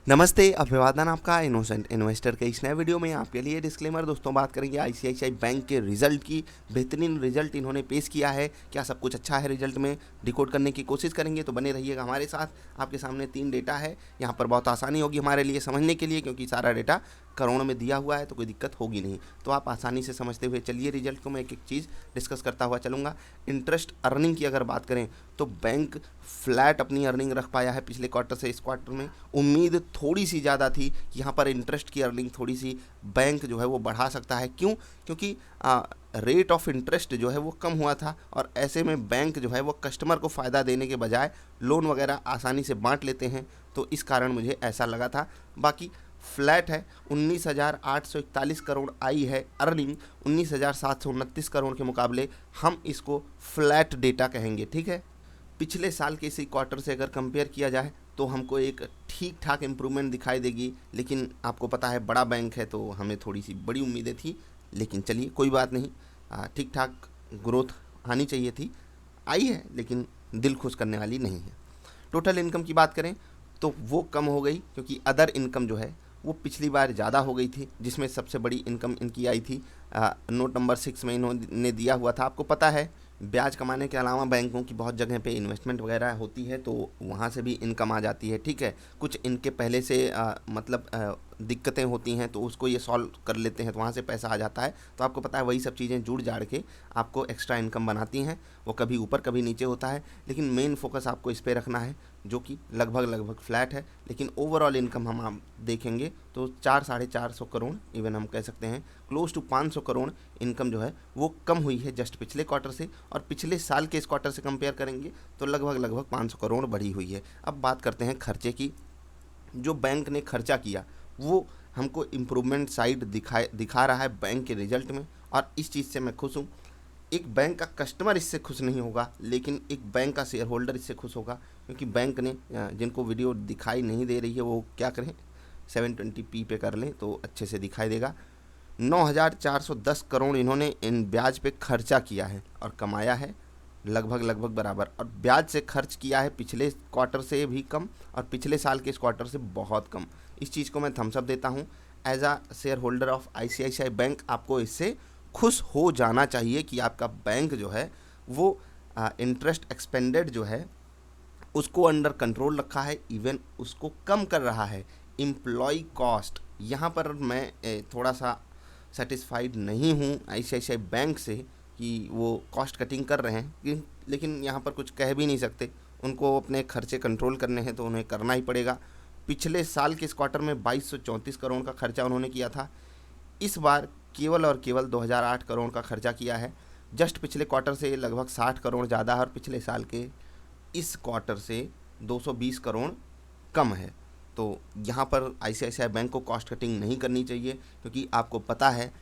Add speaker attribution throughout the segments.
Speaker 1: नमस्ते, अभिवादन आपका इनोसेंट इन्वेस्टर के इस नए वीडियो में आपके लिए डिस्क्लेमर। दोस्तों, बात करेंगे आईसीआईसीआई बैंक के रिजल्ट की। बेहतरीन रिजल्ट इन्होंने पेश किया है। क्या सब कुछ अच्छा है रिजल्ट में, डिकोड करने की कोशिश करेंगे, तो बने रहिएगा हमारे साथ। आपके सामने 3 डेटा है, यहाँ पर बहुत आसानी होगी हमारे लिए समझने के लिए, क्योंकि सारा डेटा करोड़ में दिया हुआ है, तो कोई दिक्कत होगी नहीं। तो आप आसानी से समझते हुए चलिए रिजल्ट को। मैं एक एक चीज़ डिस्कस करता हुआ चलूँगा। इंटरेस्ट अर्निंग की अगर बात करें तो बैंक फ्लैट अपनी अर्निंग रख पाया है पिछले क्वार्टर से इस क्वार्टर में। उम्मीद थोड़ी सी ज़्यादा थी कि यहाँ पर इंटरेस्ट की अर्निंग थोड़ी सी बैंक जो है वो बढ़ा सकता है। क्यों? क्योंकि रेट ऑफ इंटरेस्ट जो है वो कम हुआ था, और ऐसे में बैंक जो है वो कस्टमर को फ़ायदा देने के बजाय लोन वगैरह आसानी से बांट लेते हैं, तो इस कारण मुझे ऐसा लगा था। बाकी फ्लैट है, 19,841 करोड़ आई है अर्निंग। 19,729 करोड़ के मुकाबले हम इसको फ्लैट डेटा कहेंगे, ठीक है। पिछले साल के इसी क्वार्टर से अगर कंपेयर किया जाए तो हमको एक ठीक ठाक इम्प्रूवमेंट दिखाई देगी, लेकिन आपको पता है बड़ा बैंक है तो हमें थोड़ी सी बड़ी उम्मीदें थी। लेकिन चलिए कोई बात नहीं, ठीक ठाक ग्रोथ आनी चाहिए थी, आई है, लेकिन दिल खुश करने वाली नहीं है। टोटल इनकम की बात करें तो वो कम हो गई, क्योंकि अदर इनकम जो है वो पिछली बार ज़्यादा हो गई थी, जिसमें सबसे बड़ी इनकम इनकी आई थी नोट नंबर 6 में इन्होंने दिया हुआ था। आपको पता है ब्याज कमाने के अलावा बैंकों की बहुत जगह पे इन्वेस्टमेंट वगैरह होती है, तो वहाँ से भी इनकम आ जाती है, ठीक है। कुछ इनके पहले से दिक्कतें होती हैं, तो उसको ये सॉल्व कर लेते हैं, तो वहाँ से पैसा आ जाता है। तो आपको पता है वही सब चीज़ें जुड़ जाड़ के आपको एक्स्ट्रा इनकम बनाती हैं। वो कभी ऊपर कभी नीचे होता है, लेकिन मेन फोकस आपको इस पर रखना है, जो कि लगभग फ्लैट है। लेकिन ओवरऑल इनकम हम आप देखेंगे तो 400-450 करोड़, इवन हम कह सकते हैं क्लोज टू 500 करोड़ इनकम जो है वो कम हुई है जस्ट पिछले क्वार्टर से। और पिछले साल के इस क्वार्टर से कंपेयर करेंगे तो लगभग 500 करोड़ बढ़ी हुई है। अब बात करते हैं खर्चे की। जो बैंक ने खर्चा किया वो हमको इम्प्रूवमेंट साइड दिखा रहा है बैंक के रिजल्ट में, और इस चीज़ से मैं खुश हूँ। एक बैंक का कस्टमर इससे खुश नहीं होगा, लेकिन एक बैंक का शेयर होल्डर इससे खुश होगा, क्योंकि बैंक ने जिनको वीडियो दिखाई नहीं दे रही है वो क्या करें, 720p पे कर लें तो अच्छे से दिखाई देगा। 9,410 करोड़ इन्होंने इन ब्याज पे खर्चा किया है, और कमाया है लगभग बराबर। और ब्याज से खर्च किया है पिछले क्वार्टर से भी कम, और पिछले साल के इस क्वार्टर से बहुत कम। इस चीज़ को मैं थम्स अप देता हूँ। As a shareholder of ICICI bank आपको इससे खुश हो जाना चाहिए कि आपका बैंक जो है वो इंटरेस्ट एक्सपेंडेड जो है उसको अंडर कंट्रोल रखा है, इवन उसको कम कर रहा है। एम्प्लॉय कॉस्ट, यहाँ पर मैं थोड़ा सा सेटिस्फाइड नहीं हूँ आईसीआईसीआई बैंक से कि वो कॉस्ट कटिंग कर रहे हैं, लेकिन यहाँ पर कुछ कह भी नहीं सकते। उनको अपने खर्चे कंट्रोल करने हैं तो उन्हें करना ही पड़ेगा। पिछले साल के इस क्वार्टर में 2234 करोड़ का खर्चा उन्होंने किया था। इस बार केवल और केवल 2008 करोड़ का खर्चा किया है। जस्ट पिछले क्वार्टर से लगभग 60 करोड़ ज़्यादा है, और पिछले साल के इस क्वार्टर से 220 करोड़ कम है। तो यहाँ पर आईसीआईसीआई बैंक को कॉस्ट कटिंग नहीं करनी चाहिए, क्योंकि आपको पता है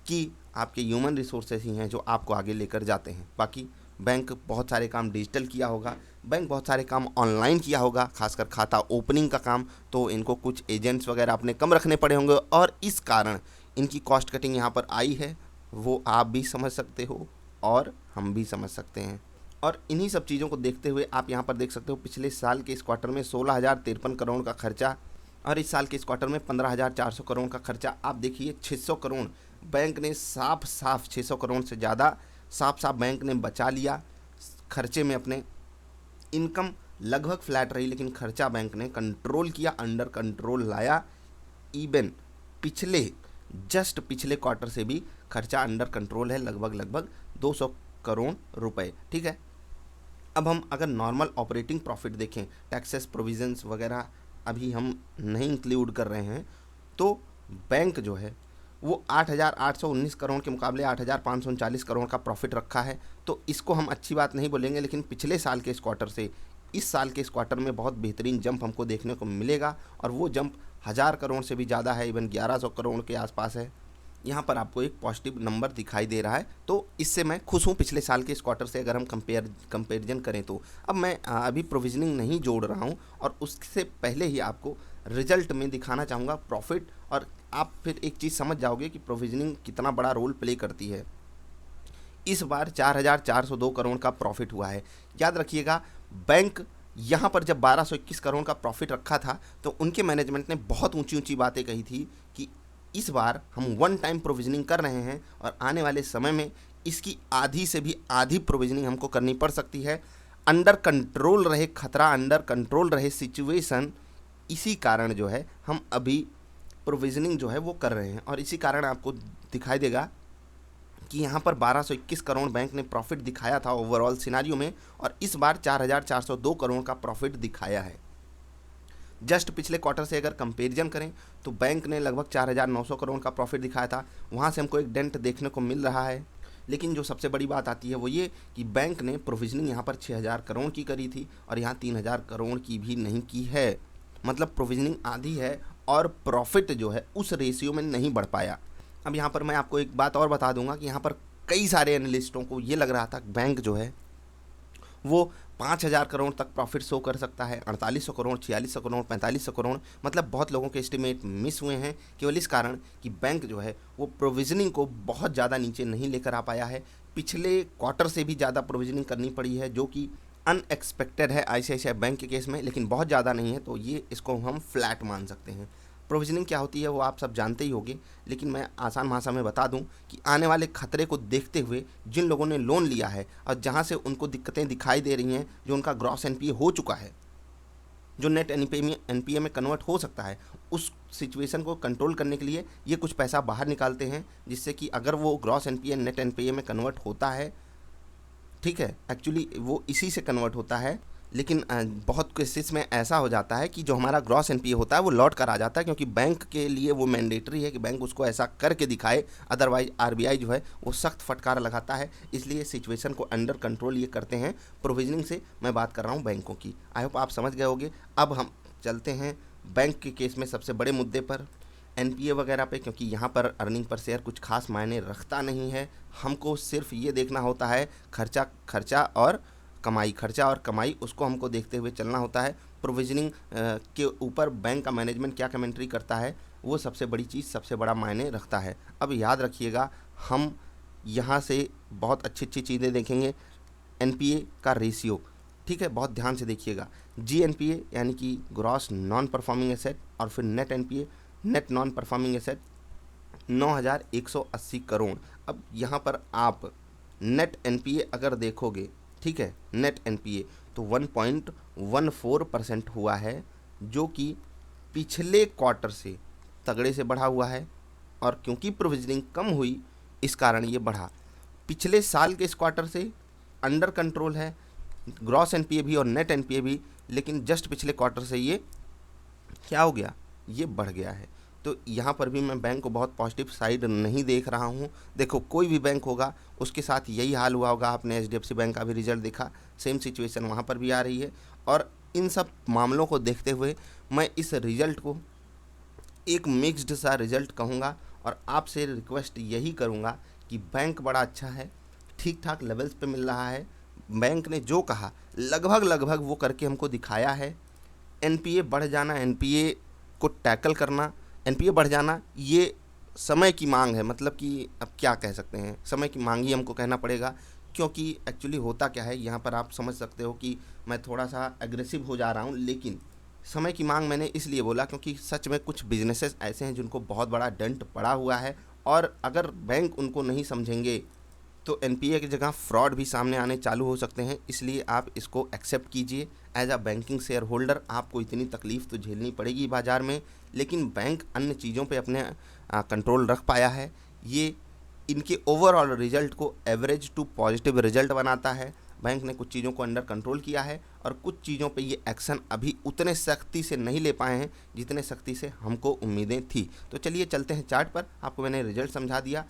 Speaker 1: कि आपके ह्यूमन रिसोर्सेज ही हैं जो आपको आगे लेकर जाते हैं। बाकी बैंक बहुत सारे काम डिजिटल किया होगा, बैंक बहुत सारे काम ऑनलाइन किया होगा, खासकर खाता ओपनिंग का काम, तो इनको कुछ एजेंट्स वगैरह अपने कम रखने पड़े होंगे, और इस कारण इनकी कॉस्ट कटिंग यहाँ पर आई है। वो आप भी समझ सकते हो और हम भी समझ सकते हैं। और इन्हीं सब चीज़ों को देखते हुए आप यहाँ पर देख सकते हो पिछले साल के इस क्वार्टर में 16,053 करोड़ का खर्चा, और इस साल के इस क्वार्टर में 15,400 करोड़ का खर्चा। आप देखिए 600 करोड़ बैंक ने साफ 600 करोड़ से ज़्यादा साफ बैंक ने बचा लिया खर्चे में अपने। इनकम लगभग फ्लैट रही, लेकिन खर्चा बैंक ने कंट्रोल किया, अंडर कंट्रोल लाया। इवन पिछले क्वार्टर से भी खर्चा अंडर कंट्रोल है, लगभग 200 करोड़ रुपए, ठीक है। अब हम अगर नॉर्मल ऑपरेटिंग प्रॉफिट देखें, टैक्सेस प्रोविजंस वगैरह अभी हम नहीं इंक्लूड कर रहे हैं, तो बैंक जो है वो 8,819 करोड़ के मुकाबले 8,539 करोड़ का प्रॉफिट रखा है। तो इसको हम अच्छी बात नहीं बोलेंगे, लेकिन पिछले साल के इस क्वार्टर से इस साल के इस क्वार्टर में बहुत बेहतरीन जंप हमको देखने को मिलेगा, और वो जंप 1,000 करोड़ से भी ज़्यादा है, इवन 1,100 करोड़ के आसपास है। यहाँ पर आपको एक पॉजिटिव नंबर दिखाई दे रहा है, तो इससे मैं खुश हूँ पिछले साल के इस क्वार्टर से अगर हम कंपेरिजन करें तो। अब मैं अभी प्रोविजनिंग नहीं जोड़ रहा हूँ, और उससे पहले ही आपको रिजल्ट में दिखाना चाहूँगा प्रॉफिट, और आप फिर एक चीज़ समझ जाओगे कि प्रोविजनिंग कितना बड़ा रोल प्ले करती है। इस बार 4,402 करोड़ का प्रॉफिट हुआ है। याद रखिएगा बैंक यहाँ पर जब 1221 करोड़ का प्रॉफिट रखा था तो उनके मैनेजमेंट ने बहुत ऊंची ऊंची बातें कही थी कि इस बार हम वन टाइम प्रोविजनिंग कर रहे हैं और आने वाले समय में इसकी आधी से भी आधी प्रोविजनिंग हमको करनी पड़ सकती है। अंडर कंट्रोल रहे खतरा, अंडर कंट्रोल रहे सिचुएशन, इसी कारण जो है हम अभी प्रोविजनिंग जो है वो कर रहे हैं। और इसी कारण आपको दिखाई देगा कि यहाँ पर 1221 करोड़ बैंक ने प्रॉफिट दिखाया था ओवरऑल सिनारियो में, और इस बार 4402 करोड़ का प्रॉफिट दिखाया है। जस्ट पिछले क्वार्टर से अगर कंपैरिजन करें तो बैंक ने लगभग 4900 करोड़ का प्रॉफिट दिखाया था, वहाँ से हमको एक डेंट देखने को मिल रहा है। लेकिन जो सबसे बड़ी बात आती है वो ये कि बैंक ने प्रोविजनिंग यहाँ पर 6000 करोड़ की करी थी और यहाँ 3000 करोड़ की भी नहीं की है, मतलब प्रोविजनिंग आधी है और प्रॉफिट जो है उस रेशियो में नहीं बढ़ पाया। अब यहाँ पर मैं आपको एक बात और बता दूंगा कि यहाँ पर कई सारे एनालिस्टों को ये लग रहा था कि बैंक जो है वो 5000 करोड़ तक प्रॉफिट शो कर सकता है, 4800 करोड़, 4600 करोड़, 4500 करोड़, मतलब बहुत लोगों के एस्टिमेट मिस हुए हैं केवल इस कारण कि बैंक जो है वो प्रोविजनिंग को बहुत ज़्यादा नीचे नहीं लेकर आ पाया है। पिछले क्वार्टर से भी ज़्यादा प्रोविजनिंग करनी पड़ी है, जो कि अनएक्सपेक्टेड है आईसीआईसीआई बैंक के केस में, लेकिन बहुत ज़्यादा नहीं है, तो ये इसको हम फ्लैट मान सकते हैं। प्रोविजनिंग क्या होती है वो आप सब जानते ही होंगे, लेकिन मैं आसान भाषा में बता दूं कि आने वाले खतरे को देखते हुए जिन लोगों ने लोन लिया है और जहां से उनको दिक्कतें दिखाई दे रही हैं, जो उनका ग्रॉस एनपीए हो चुका है, जो नेट एनपीए में कन्वर्ट हो सकता है, उस सिचुएशन को कंट्रोल करने के लिए ये कुछ पैसा बाहर निकालते हैं, जिससे कि अगर वो ग्रॉस एनपीए नेट एनपीए में कन्वर्ट होता है, ठीक है, एक्चुअली वो इसी से कन्वर्ट होता है, लेकिन बहुत केसेस में ऐसा हो जाता है कि जो हमारा ग्रॉस एनपीए होता है वो लौट कर आ जाता है, क्योंकि बैंक के लिए वो मैंडेटरी है कि बैंक उसको ऐसा करके दिखाए, अदरवाइज आरबीआई जो है वो सख्त फटकार लगाता है। इसलिए सिचुएशन को अंडर कंट्रोल ये करते हैं। प्रोविजनिंग से मैं बात कर रहा हूँ बैंकों की, आई होप आप समझ गए होंगे। अब हम चलते हैं बैंक के केस में सबसे बड़े मुद्दे पर, एनपीए वगैरह पे, क्योंकि यहाँ पर अर्निंग पर शेयर कुछ खास मायने रखता नहीं है। हमको सिर्फ ये देखना होता है खर्चा और कमाई, खर्चा और कमाई, उसको हमको देखते हुए चलना होता है। प्रोविजनिंग के ऊपर बैंक का मैनेजमेंट क्या कमेंट्री करता है वो सबसे बड़ी चीज़, सबसे बड़ा मायने रखता है। अब याद रखिएगा, हम यहाँ से बहुत अच्छी अच्छी चीज़ें देखेंगे। एनपीए का रेशियो, ठीक है, बहुत ध्यान से देखिएगा। जीएनपीए यानी कि ग्रॉस नॉन परफॉर्मिंग एसेट, और फिर net NPA, net non performing asset 9180 crore. अब यहाँ पर आप नेट एनपीए अगर देखोगे, ठीक है, नेट एनपीए तो 1.14% हुआ है, जो कि पिछले क्वार्टर से तगड़े से बढ़ा हुआ है, और क्योंकि प्रोविजनिंग कम हुई इस कारण ये बढ़ा। पिछले साल के इस क्वार्टर से अंडर कंट्रोल है ग्रॉस एनपीए भी और नेट एनपीए भी, लेकिन जस्ट पिछले क्वार्टर से ये क्या हो गया, ये बढ़ गया है। तो यहाँ पर भी मैं बैंक को बहुत पॉजिटिव साइड नहीं देख रहा हूँ। देखो, कोई भी बैंक होगा उसके साथ यही हाल हुआ होगा। आपने एचडीएफसी बैंक का भी रिजल्ट देखा, सेम सिचुएशन वहाँ पर भी आ रही है। और इन सब मामलों को देखते हुए मैं इस रिजल्ट को एक मिक्स्ड सा रिजल्ट कहूँगा, और आपसे रिक्वेस्ट यही करूँगा कि बैंक बड़ा अच्छा है, ठीक ठाक लेवल्स पे मिल रहा है। बैंक ने जो कहा लगभग वो करके हमको दिखाया है। एनपीए बढ़ जाना, एनपीए को टैकल करना, एनपीए बढ़ जाना ये समय की मांग है, मतलब कि अब क्या कह सकते हैं, समय की मांग ही हमको कहना पड़ेगा। क्योंकि एक्चुअली होता क्या है, यहाँ पर आप समझ सकते हो कि मैं थोड़ा सा एग्रेसिव हो जा रहा हूँ, लेकिन समय की मांग मैंने इसलिए बोला क्योंकि सच में कुछ बिजनेसेस ऐसे हैं जिनको बहुत बड़ा डंट पड़ा हुआ है, और अगर बैंक उनको नहीं समझेंगे तो एनपीए की जगह फ्रॉड भी सामने आने चालू हो सकते हैं। इसलिए आप इसको एक्सेप्ट कीजिए। As a banking shareholder आपको इतनी तकलीफ़ तो झेलनी पड़ेगी बाज़ार में, लेकिन बैंक अन्य चीज़ों पे अपने कंट्रोल रख पाया है। ये इनके ओवरऑल रिजल्ट को एवरेज टू पॉजिटिव रिजल्ट बनाता है। बैंक ने कुछ चीज़ों को अंडर कंट्रोल किया है और कुछ चीज़ों पे ये एक्शन अभी उतने सख्ती से नहीं ले पाए हैं जितने सख्ती से हमको उम्मीदें थी। तो चलिए चलते हैं चार्ट पर, आपको मैंने रिजल्ट समझा दिया।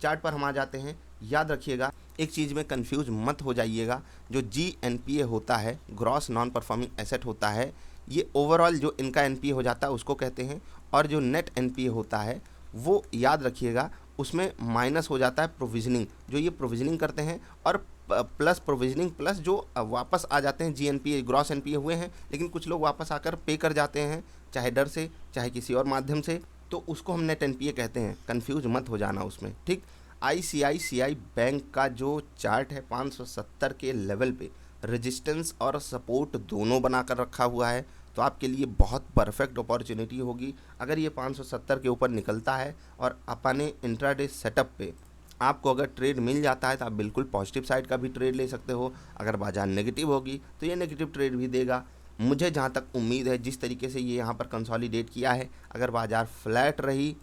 Speaker 1: चार्ट पर हम आ जाते हैं। याद रखिएगा, एक चीज़ में कंफ्यूज मत हो जाइएगा, जो जीएनपीए होता है, ग्रॉस नॉन परफॉर्मिंग एसेट होता है, ये ओवरऑल जो इनका एनपीए हो जाता है उसको कहते हैं, और जो नेट एनपीए होता है वो याद रखिएगा उसमें माइनस हो जाता है प्रोविजनिंग, जो ये प्रोविजनिंग करते हैं, और प्लस प्रोविजनिंग प्लस जो वापस आ जाते हैं जीएनपीए ग्रॉस एनपीए हुए हैं, लेकिन कुछ लोग वापस आकर पे कर जाते हैं, चाहे डर से चाहे किसी और माध्यम से, तो उसको हम नेट एनपीए कहते हैं। कंफ्यूज मत हो जाना उसमें, ठीक। आईसीआईसीआई बैंक का जो चार्ट है 570 के लेवल पे रेजिस्टेंस और सपोर्ट दोनों बनाकर रखा हुआ है, तो आपके लिए बहुत परफेक्ट अपॉर्चुनिटी होगी। अगर ये 570 के ऊपर निकलता है और अपने इंट्राडे सेटअप पे आपको अगर ट्रेड मिल जाता है तो आप बिल्कुल पॉजिटिव साइड का भी ट्रेड ले सकते हो। अगर बाजार नेगेटिव होगी तो ये नेगेटिव ट्रेड भी देगा। मुझे जहाँ तक उम्मीद है, जिस तरीके से ये यहाँ पर कंसोलिडेट किया है, अगर बाजार फ्लैट रही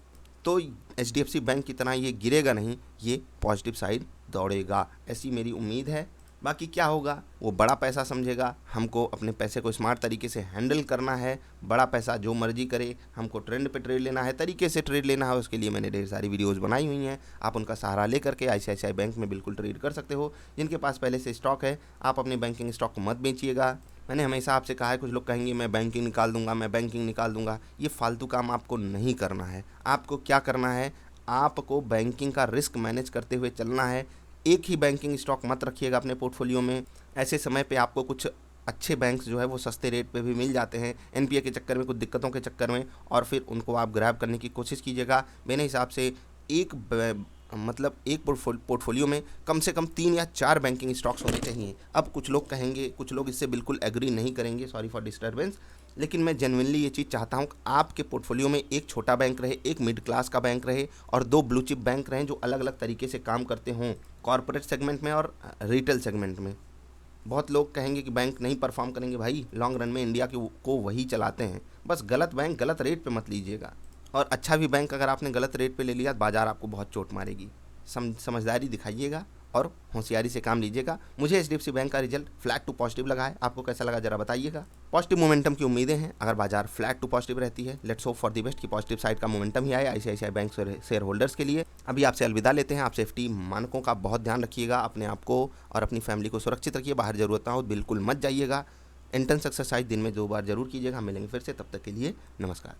Speaker 1: तो HDFC बैंक की तरह ये गिरेगा नहीं, ये पॉजिटिव साइड दौड़ेगा, ऐसी मेरी उम्मीद है। बाकी क्या होगा वो बड़ा पैसा समझेगा, हमको अपने पैसे को स्मार्ट तरीके से हैंडल करना है। बड़ा पैसा जो मर्जी करे, हमको ट्रेंड पे ट्रेड लेना है, तरीके से ट्रेड लेना है। उसके लिए मैंने ढेर सारी वीडियोस बनाई हुई हैं, आप उनका सहारा लेकर के ICICI बैंक में बिल्कुल ट्रेड कर सकते हो। जिनके पास पहले से स्टॉक है, आप अपने बैंकिंग स्टॉक को मत बेचिएगा। मैंने हमेशा आपसे कहा है, कुछ लोग कहेंगे मैं बैंकिंग निकाल दूंगा, मैं बैंकिंग निकाल दूंगा। ये फालतू काम आपको नहीं करना है। आपको क्या करना है, आपको बैंकिंग का रिस्क मैनेज करते हुए चलना है। एक ही बैंकिंग स्टॉक मत रखिएगा अपने पोर्टफोलियो में। ऐसे समय पे आपको कुछ अच्छे बैंक्स जो है वो सस्ते रेट पे भी मिल जाते हैं, NPA के चक्कर में, कुछ दिक्कतों के चक्कर में, और फिर उनको आप ग्रैब करने की कोशिश कीजिएगा। मेरे हिसाब से एक पोर्टफोलियो में कम से कम 3 या 4 बैंकिंग स्टॉक्स होने चाहिए। अब कुछ लोग कहेंगे, कुछ लोग इससे बिल्कुल एग्री नहीं करेंगे, सॉरी फॉर डिस्टर्बेंस, लेकिन मैं जेन्युइनली ये चीज़ चाहता हूँ कि आपके पोर्टफोलियो में एक छोटा बैंक रहे, एक मिड क्लास का बैंक रहे और 2 ब्लू चिप बैंक रहें जो अलग अलग तरीके से काम करते हों, कॉर्पोरेट सेगमेंट में और रिटेल सेगमेंट में। बहुत लोग कहेंगे कि बैंक नहीं परफॉर्म करेंगे, भाई लॉन्ग रन में इंडिया को वही चलाते हैं। बस गलत बैंक गलत रेट पे मत लीजिएगा, और अच्छा भी बैंक अगर आपने गलत रेट पे ले लिया, बाजार आपको बहुत चोट मारेगी। समझदारी दिखाइएगा और होशियारी से काम लीजिएगा। मुझे HDFC बैंक का रिजल्ट फ्लैट टू पॉजिटिव लगा है, आपको कैसा लगा जरा बताइएगा। पॉजिटिव मोमेंटम की उम्मीदें हैं अगर बाजार फ्लैट टू पॉजिटिव रहती है। Let's hope for the best की पॉजिटिव साइड का मोमेंटम ही आए ICICI बैंक शेयर होल्डर्स के लिए। अभी आपसे अलविदा लेते हैं। आप सेफ्टी मानकों का बहुत ध्यान रखिएगा, अपने आप को और अपनी फैमिली को सुरक्षित रखिए। बाहर जरूरत ना हो बिल्कुल मत जाइएगा। इंटेंस एक्सरसाइज दिन में 2 बार जरूर कीजिएगा। मिलेंगे फिर से, तब तक के लिए नमस्कार।